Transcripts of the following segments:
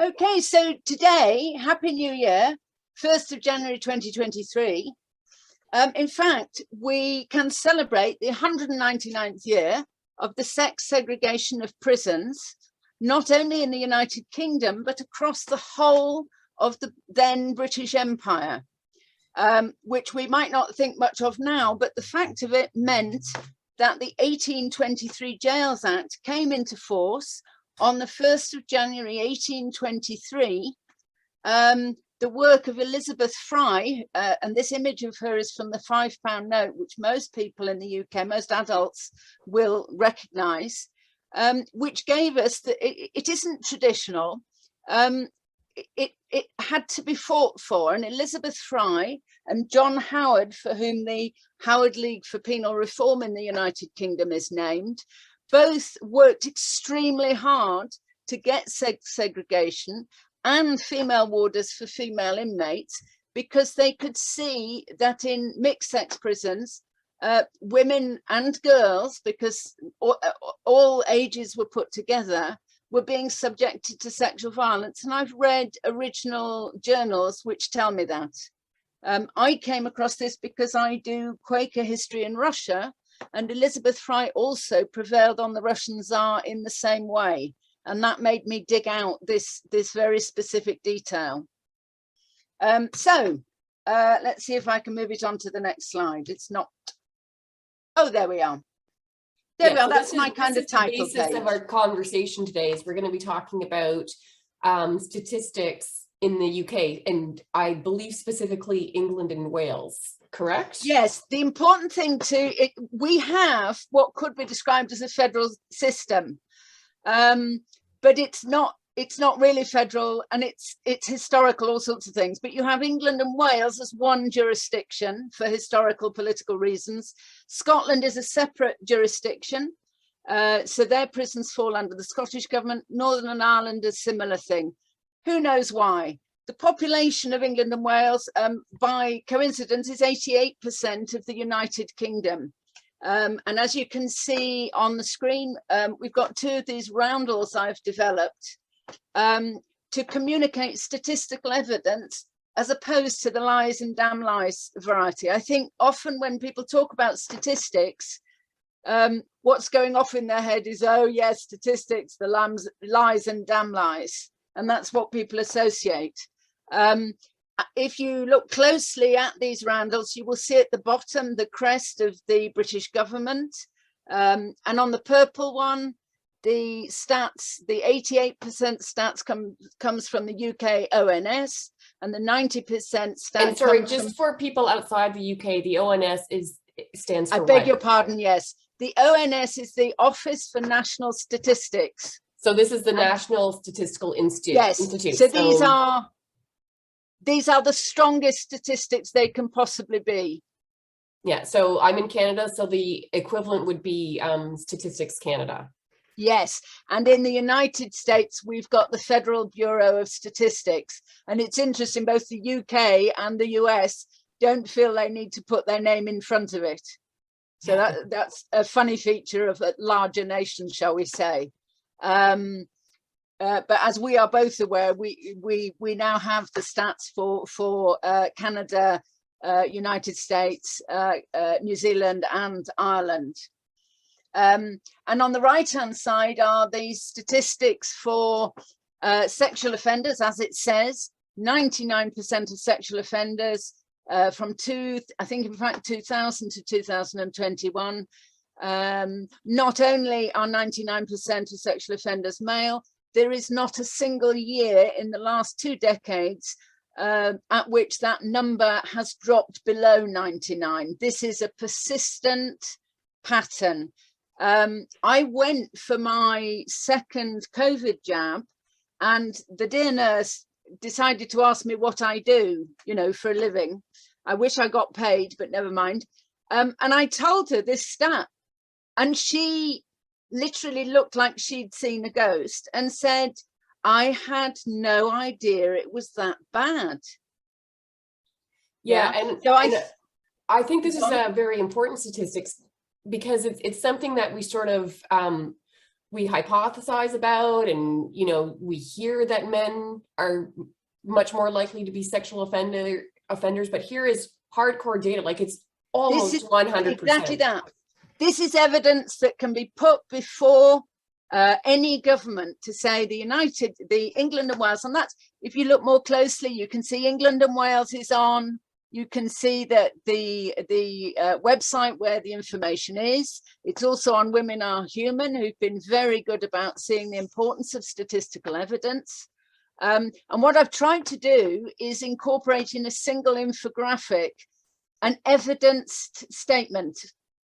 Okay, so today, Happy New Year, 1st of January 2023. In fact, we can celebrate the 199th year of the sex segregation of prisons, not only in the United Kingdom, but across the whole of the then British Empire, which we might not think much of now, but the fact of it meant that the 1823 Jails Act came into force on the 1st of January 1823. The work of Elizabeth Fry, and this image of her is from the £5 note, which most people in the UK, most adults will recognise, which gave us that it isn't traditional. It had to be fought for, and Elizabeth Fry and John Howard, for whom the Howard League for Penal Reform in the United Kingdom is named, both worked extremely hard to get segregation and female warders for female inmates, because they could see that in mixed sex prisons, women and girls, because all ages were put together, were being subjected to sexual violence. And I've read original journals which tell me that. I came across this because I do Quaker history in Russia, and Elizabeth Fry also prevailed on the Russian Tsar in the same way. And that made me dig out this very specific detail. Let's see if I can move it on to the next slide. It's not. Oh, there we are. There we are. That's my kind of title. The basis of our conversation today is we're going to be talking about statistics in the UK, and I believe specifically England and Wales. Correct? Yes, the important thing we have what could be described as a federal system, but it's not really federal, and it's historical, all sorts of things. But you have England and Wales as one jurisdiction for historical political reasons. Scotland is a separate jurisdiction, so their prisons fall under the Scottish government. Northern Ireland, a similar thing. Who knows why? The population of England and Wales, by coincidence, is 88% of the United Kingdom. And as you can see on the screen, we've got two of these roundels I've developed to communicate statistical evidence as opposed to the lies and damn lies variety. I think often when people talk about statistics, what's going off in their head is, oh yes, statistics, the lies and damn lies. And that's what people associate. If you look closely at these roundels, you will see at the bottom the crest of the British government. And on the purple one, the stats, the 88% stats comes from the UK ONS, and the 90% stats. And sorry, just for people outside the UK, the ONS stands for I beg your pardon, yes. The ONS is the Office for National Statistics. So this is the National Statistical Institute. Yes. So these are the strongest statistics they can possibly be. Yeah. So I'm in Canada, so the equivalent would be Statistics Canada. Yes. And in the United States, we've got the Federal Bureau of Statistics. And it's interesting, both the UK and the US don't feel they need to put their name in front of it. So that's a funny feature of a larger nation, shall we say. But as we are both aware, we now have the stats for Canada, United States, New Zealand and Ireland. And on the right-hand side are the statistics for sexual offenders. As it says, 99% of sexual offenders from 2000 to 2021. Not only are 99% of sexual offenders male, there is not a single year in the last 2 decades at which that number has dropped below 99. This is a persistent pattern. I went for my second COVID jab, and the dear nurse decided to ask me what I do, for a living. I wish I got paid, but never mind. And I told her this stat, and she literally looked like she'd seen a ghost and said, I had no idea it was that bad. Yeah, and so I think this is a very important statistics, because it's something that we sort of we hypothesize about, and we hear that men are much more likely to be sexual offenders, but here is hardcore data, like it's almost 100%. Exactly that. This is evidence that can be put before any government to say the England and Wales, and that's, if you look more closely, you can see England and Wales is on. You can see that the website where the information is. It's also on Women Are Human, who've been very good about seeing the importance of statistical evidence. And what I've tried to do is incorporate in a single infographic an evidence statement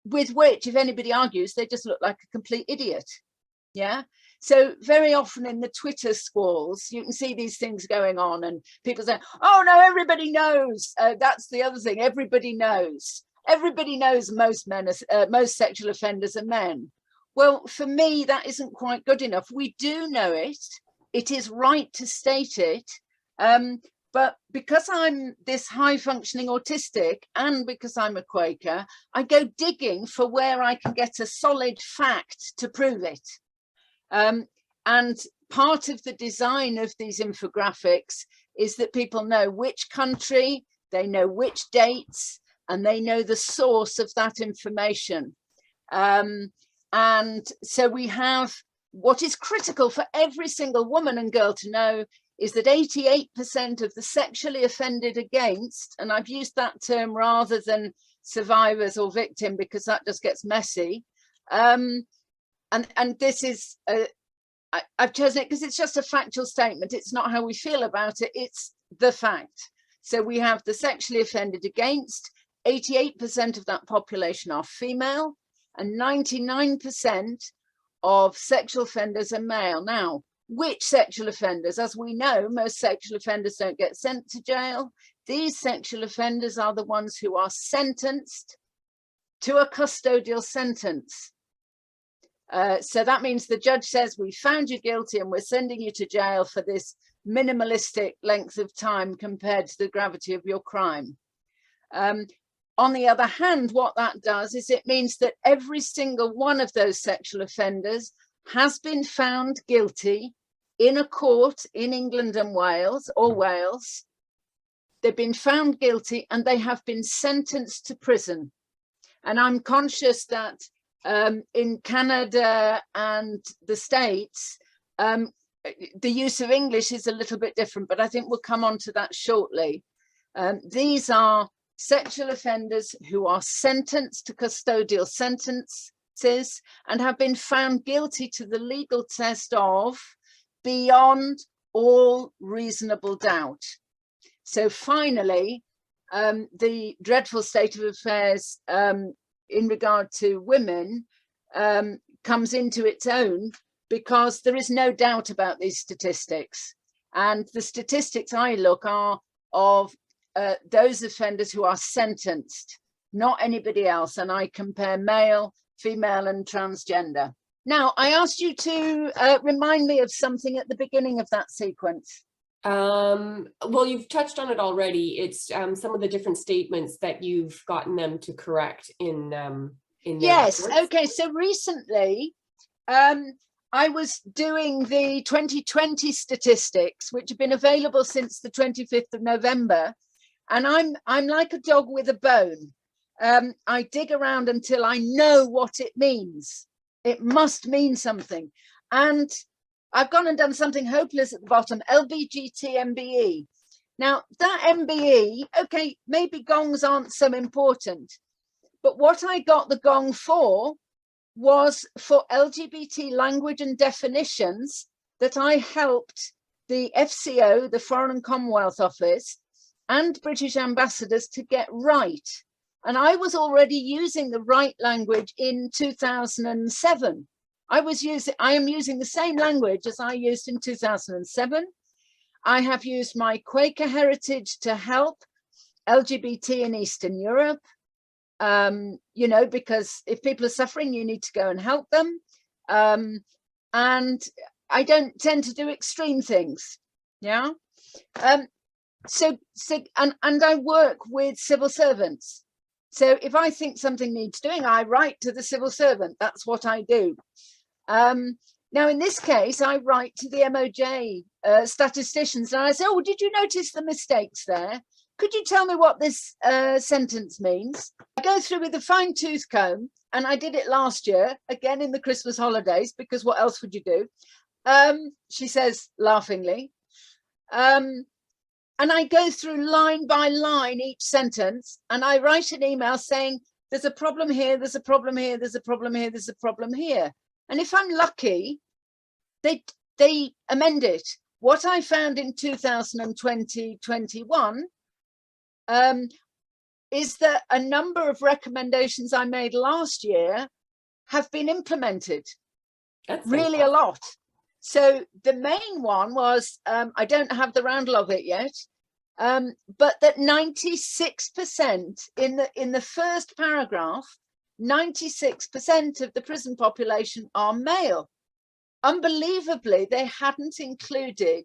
with which, if anybody argues, they just look like a complete idiot. Yeah. So very often in the Twitter squalls, you can see these things going on and people say, oh no, everybody knows. That's the other thing. Everybody knows. Everybody knows most sexual offenders are men. Well, for me, that isn't quite good enough. We do know it. It is right to state it. But because I'm this high functioning autistic and because I'm a Quaker, I go digging for where I can get a solid fact to prove it. And part of the design of these infographics is that people know which country, they know which dates, and they know the source of that information. And so we have what is critical for every single woman and girl to know is that 88% of the sexually offended against, and I've used that term rather than survivors or victim because that just gets messy. And this is, I've chosen it because it's just a factual statement. It's not how we feel about it, it's the fact. So we have the sexually offended against, 88% of that population are female, and 99% of sexual offenders are male. Now, which sexual offenders? As we know, most sexual offenders don't get sent to jail. These sexual offenders are the ones who are sentenced to a custodial sentence. So that means the judge says, we found you guilty and we're sending you to jail for this minimalistic length of time compared to the gravity of your crime. On the other hand, what that does is it means that every single one of those sexual offenders has been found guilty in a court in England and Wales, or Wales. They've been found guilty and they have been sentenced to prison. And I'm conscious that in Canada and the States, the use of English is a little bit different, but I think we'll come on to that shortly. These are sexual offenders who are sentenced to custodial sentences and have been found guilty to the legal test of beyond all reasonable doubt. So finally, the dreadful state of affairs in regard to women comes into its own because there is no doubt about these statistics. And the statistics I look are of those offenders who are sentenced, not anybody else. And I compare male, female and transgender. Now, I asked you to remind me of something at the beginning of that sequence. Well, you've touched on it already. It's some of the different statements that you've gotten them to correct in yes, reports. okay, so recently I was doing the 2020 statistics, which have been available since the 25th of November, and I'm like a dog with a bone. I dig around until I know what it means. It must mean something. And I've gone and done something hopeless at the bottom, LGBt MBE. Now that MBE, okay, maybe gongs aren't so important, but what I got the gong for was for LGBT language and definitions that I helped the FCO, the Foreign and Commonwealth Office, and British ambassadors to get right. And I was already using the right language in 2007. I am using the same language as I used in 2007. I have used my Quaker heritage to help LGBT in Eastern Europe, you know, because if people are suffering, you need to go and help them. And I don't tend to do extreme things. Yeah. And I work with civil servants. So if I think something needs doing, I write to the civil servant. That's what I do. Now, in this case, I write to the MOJ statisticians and I say, oh, did you notice the mistakes there? Could you tell me what this sentence means? I go through with a fine tooth comb, and I did it last year, again in the Christmas holidays, because what else would you do? She says laughingly. And I go through line by line each sentence, and I write an email saying, there's a problem here, there's a problem here, there's a problem here, there's a problem here. And if I'm lucky, they amend it. What I found in 2020-21 is that a number of recommendations I made last year have been implemented. That's really a lot. So the main one was, I don't have the roundel of it yet, but that 96% in the first paragraph, 96% of the prison population are male. Unbelievably, they hadn't included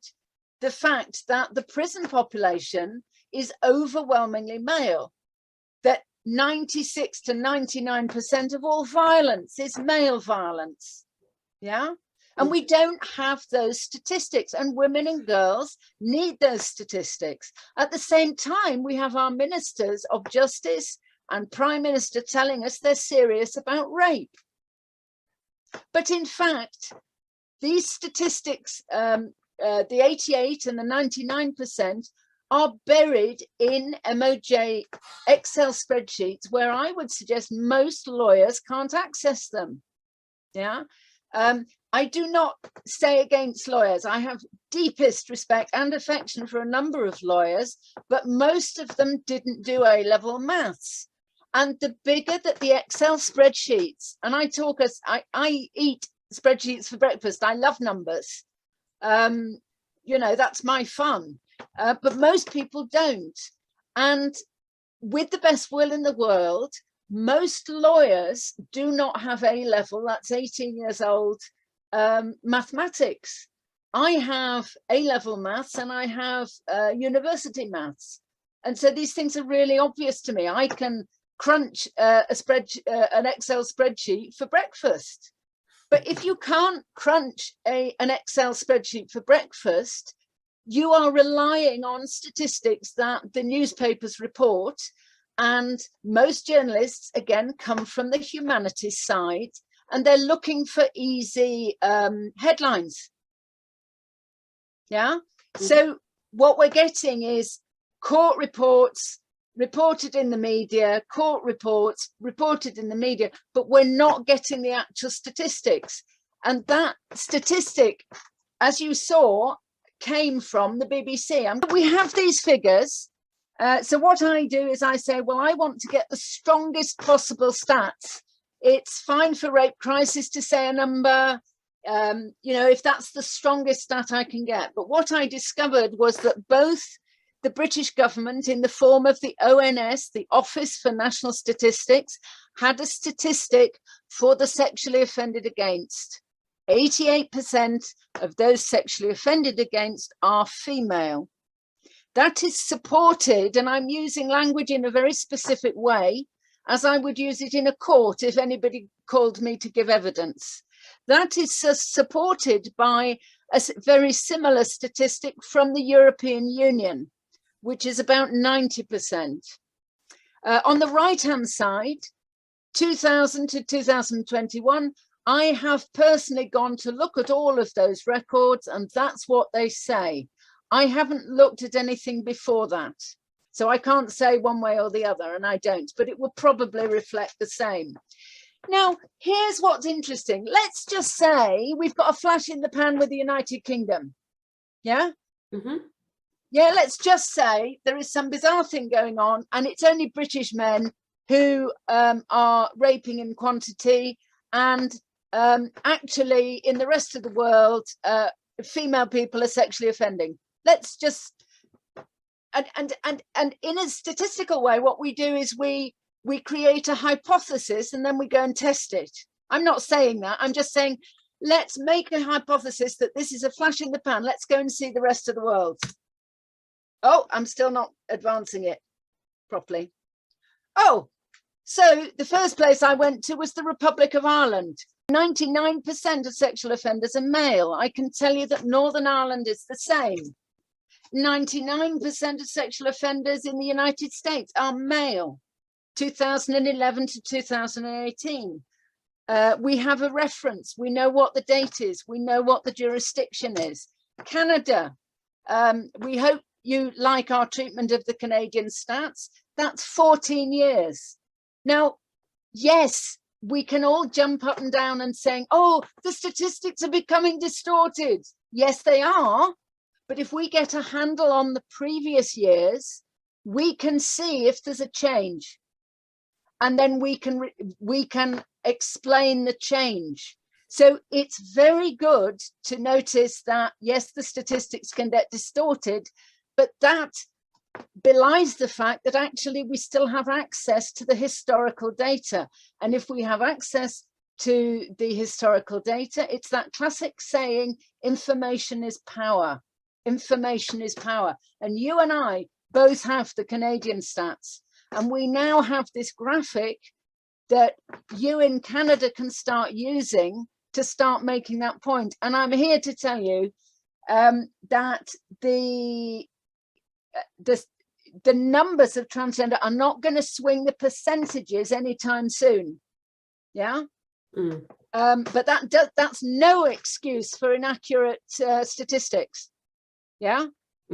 the fact that the prison population is overwhelmingly male, that 96 to 99% of all violence is male violence. Yeah. And we don't have those statistics, and women and girls need those statistics. At the same time, we have our ministers of justice and prime minister telling us they're serious about rape. But in fact, these statistics, the 88 and the 99%, are buried in MOJ Excel spreadsheets where I would suggest most lawyers can't access them. Yeah. I do not say against lawyers. I have deepest respect and affection for a number of lawyers, but most of them didn't do A-level maths. And the bigger that the Excel spreadsheets, and I eat spreadsheets for breakfast. I love numbers. You know, that's my fun. But most people don't. And with the best will in the world, most lawyers do not have A-level, that's 18 years old, mathematics. I have A-level maths and I have university maths. And so these things are really obvious to me. I can crunch an Excel spreadsheet for breakfast. But if you can't crunch an Excel spreadsheet for breakfast, you are relying on statistics that the newspapers report. And most journalists, again, come from the humanities side, and they're looking for easy headlines. Yeah. Mm-hmm. So what we're getting is court reports reported in the media, court reports reported in the media, but we're not getting the actual statistics. And that statistic, as you saw, came from the BBC. And we have these figures. So what I do is I say, well, I want to get the strongest possible stats. It's fine for rape crisis to say a number, you know, if that's the strongest stat I can get. But what I discovered was that both the British government, in the form of the ONS, the Office for National Statistics, had a statistic for the sexually offended against. 88% of those sexually offended against are female. That is supported, and I'm using language in a very specific way, as I would use it in a court if anybody called me to give evidence. That is supported by a very similar statistic from the European Union, which is about 90%. On the right-hand side, 2000 to 2021, I have personally gone to look at all of those records, and that's what they say. I haven't looked at anything before that. So I can't say one way or the other, and I don't, but it will probably reflect the same. Now, here's what's interesting. Let's just say we've got a flash in the pan with the United Kingdom. Yeah? Mm-hmm. Yeah, let's just say there is some bizarre thing going on, and it's only British men who are raping in quantity, and actually in the rest of the world, female people are sexually offending. Let's just, and in a statistical way, what we do is we create a hypothesis and then we go and test it. I'm not saying that. I'm just saying, let's make a hypothesis that this is a flash in the pan. Let's go and see the rest of the world. Oh, I'm still not advancing it properly. Oh, so the first place I went to was the Republic of Ireland. 99% of sexual offenders are male. I can tell you that Northern Ireland is the same. 99% of sexual offenders in the United States are male, 2011 to 2018. We have a reference. We know what the date is. We know what the jurisdiction is. Canada, we hope you like our treatment of the Canadian stats. That's 14 years. Now, yes, we can all jump up and down and saying, oh, the statistics are becoming distorted. Yes, they are. But if we get a handle on the previous years, we can see if there's a change. And then we can explain the change. So it's very good to notice that, yes, the statistics can get distorted, but that belies the fact that actually we still have access to the historical data. And if we have access to the historical data, it's that classic saying, information is power. Information is power. And you and I both have the Canadian stats. And we now have this graphic that you in Canada can start using to start making that point. And I'm here to tell you that the numbers of transgender are not going to swing the percentages anytime soon. Yeah. But that's no excuse for inaccurate statistics. Yeah.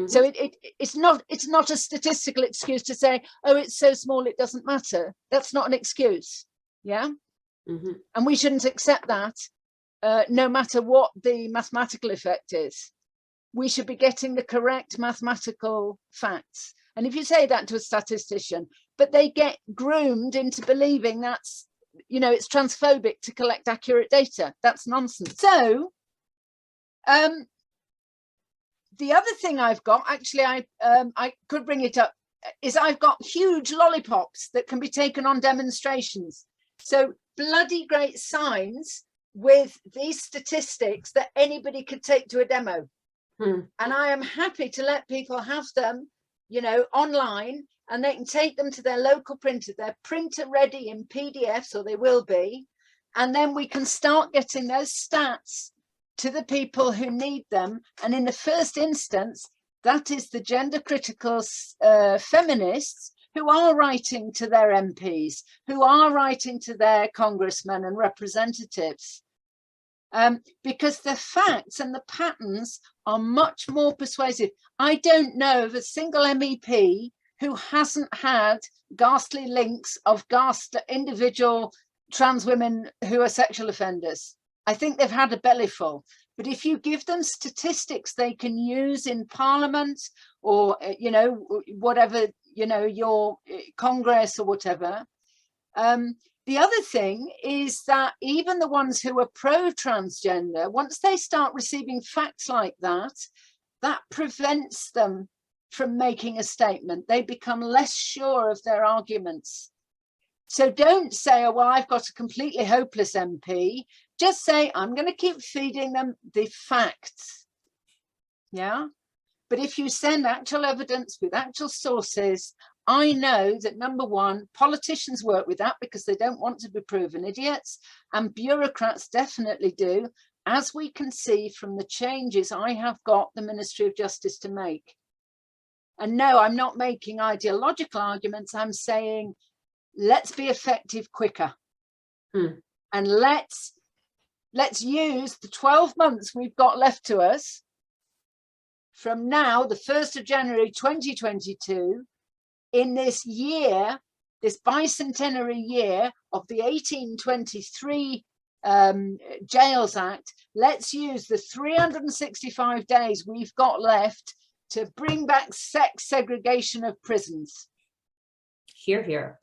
So it's not a statistical excuse to say, oh, it's so small it doesn't matter. That's not an excuse. Yeah. And we shouldn't accept that, no matter what the mathematical effect is. We should be getting the correct mathematical facts. And if you say that to a statistician, but they get groomed into believing that's, you know, it's transphobic to collect accurate data, that's nonsense. So the other thing I've got, actually, I could bring it up, is I've got huge lollipops that can be taken on demonstrations. So bloody great signs with these statistics that anybody could take to a demo. And I am happy to let people have them, you know, online, and they can take them to their local printer. They're printer ready in PDFs, or they will be. And then we can start getting those stats to the people who need them. And in the first instance, that is the gender critical feminists who are writing to their MPs, who are writing to their congressmen and representatives. Because the facts and the patterns are much more persuasive. I don't know of a single MEP who hasn't had ghastly links of individual trans women who are sexual offenders. I think they've had a bellyful. But if you give them statistics they can use in Parliament, or, you know, whatever, you know, your Congress or whatever. The other thing is that even the ones who are pro-transgender, once they start receiving facts like that, that prevents them from making a statement. They become less sure of their arguments. So don't say, oh, well, I've got a completely hopeless MP. Just say, I'm going to keep feeding them the facts. Yeah. But if you send actual evidence with actual sources, I know that, number one, politicians work with that because they don't want to be proven idiots, and bureaucrats definitely do, as we can see from the changes I have got the Ministry of Justice to make. And no, I'm not making ideological arguments. I'm saying, let's be effective quicker. And let's use the 12 months we've got left to us from now, the 1st of January 2022, in this year, this bicentenary year of the 1823 Jails Act. Let's use the 365 days we've got left to bring back sex segregation of prisons. Hear, hear.